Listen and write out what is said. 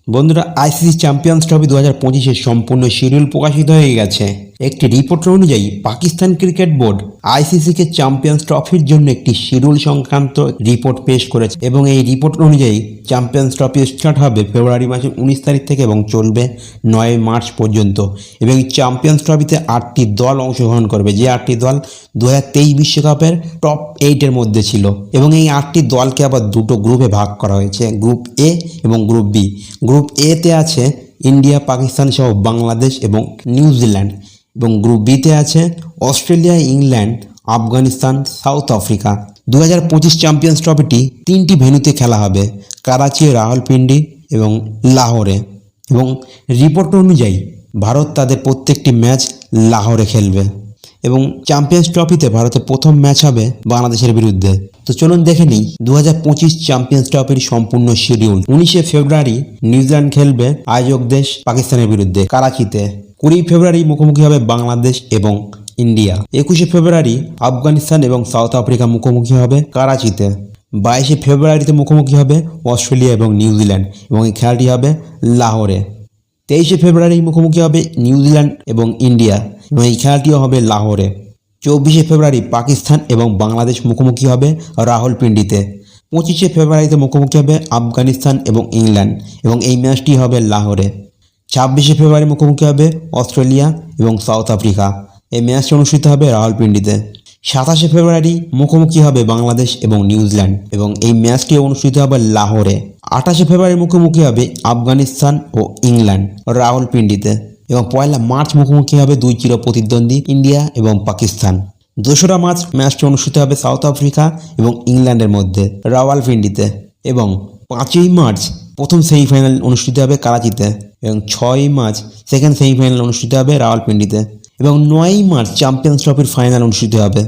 বন্ধুরা, ICC champions trophy 2025-এর সম্পূর্ণ schedule প্রকাশিত হয়ে গেছে। একটি রিপোর্ট অনুযায়ী পাকিস্তান ক্রিকেট বোর্ড আইসিসিকে চ্যাম্পিয়ন্স ট্রফির জন্য একটি শিডিউল সংক্রান্ত রিপোর্ট পেশ করেছে এবং এই রিপোর্ট অনুযায়ী চ্যাম্পিয়ন্স ট্রফি স্টার্ট হবে ফেব্রুয়ারি মাসের 19 তারিখ থেকে এবং চলবে 9 মার্চ পর্যন্ত। এবং এই চ্যাম্পিয়ন্স ট্রফিতে 8টি দল অংশগ্রহণ করবে, যে 8টি দল 2023 বিশ্বকাপের টপ 8-এর মধ্যে ছিল। এবং এই 8টি দলকে আবার দুটো গ্রুপে ভাগ করা হয়েছে, গ্রুপ এ এবং গ্রুপ বি। গ্রুপ এতে আছে ইন্ডিয়া, পাকিস্তান সহ বাংলাদেশ এবং নিউজিল্যান্ড, এবং গ্রুপ বিতে আছে Australia, England, Afghanistan, South Africa. 2025 champions ট্রফিটি 3টি ভেন্যুতে খেলা হবে, করাচি, রাওয়ালপিন্ডি এবং লাহোরে। এবং রিপোর্ট অনুযায়ী ভারত তাদের প্রত্যেকটি ম্যাচ লাহোরে খেলবে। এবং চ্যাম্পিয়ন্স ট্রফিতে ভারতের প্রথম ম্যাচ হবে বাংলাদেশের বিরুদ্ধে। তো চলুন দেখে নিই 2025 চ্যাম্পিয়ন্স ট্রফির সম্পূর্ণ শিডিউল। 19 ফেব্রুয়ারি নিউজিল্যান্ড খেলবে আয়োজক দেশ পাকিস্তানের বিরুদ্ধে করাচিতে। 20 ফেব্রুয়ারি মুখোমুখি হবে বাংলাদেশ এবং ইন্ডিয়া। 21 ফেব্রুয়ারি আফগানিস্তান এবং সাউথ আফ্রিকা মুখোমুখি হবে করাচিতে। 22 ফেব্রুয়ারিতে মুখোমুখি হবে অস্ট্রেলিয়া এবং নিউজিল্যান্ড, এবং এই খেলাটি হবে লাহোরে। 23 ফেব্রুয়ারি মুখোমুখি হবে নিউজিল্যান্ড এবং ইন্ডিয়া, এবং এই খেলাটিও হবে লাহোরে। 24 ফেব্রুয়ারি পাকিস্তান এবং বাংলাদেশ মুখোমুখি হবে রাওয়ালপিন্ডিতে। 25 ফেব্রুয়ারিতে মুখোমুখি হবে আফগানিস্তান এবং ইংল্যান্ড, এবং এই ম্যাচটি হবে লাহোরে। 26 ফেব্রুয়ারি মুখোমুখি হবে অস্ট্রেলিয়া এবং সাউথ আফ্রিকা, এই ম্যাচটি অনুষ্ঠিত হবে রাওয়ালপিন্ডিতে। 27 ফেব্রুয়ারি মুখোমুখি হবে বাংলাদেশ এবং নিউজিল্যান্ড, এবং এই ম্যাচটি অনুষ্ঠিত হবে লাহোরে। 28 ফেব্রুয়ারি মুখোমুখি হবে আফগানিস্তান ও ইংল্যান্ড রাওয়ালপিন্ডিতে, এবং 1 মার্চ মুখোমুখি হবে দুই চির প্রতিদ্বন্দ্বী ইন্ডিয়া এবং পাকিস্তান। 2 মার্চ ম্যাচটি অনুষ্ঠিত হবে সাউথ আফ্রিকা এবং ইংল্যান্ডের মধ্যে রাওয়ালপিন্ডিতে, এবং 5 মার্চ প্রথম সেমিফাইনাল অনুষ্ঠিত হবে করাচিতে, এবং 6 মার্চ সেকেন্ড সেমিফাইনাল অনুষ্ঠিত হবে রাওয়ালপিন্ডিতে, এবং 9 মার্চ চ্যাম্পিয়ন্স ট্রফির ফাইনাল অনুষ্ঠিত হবে।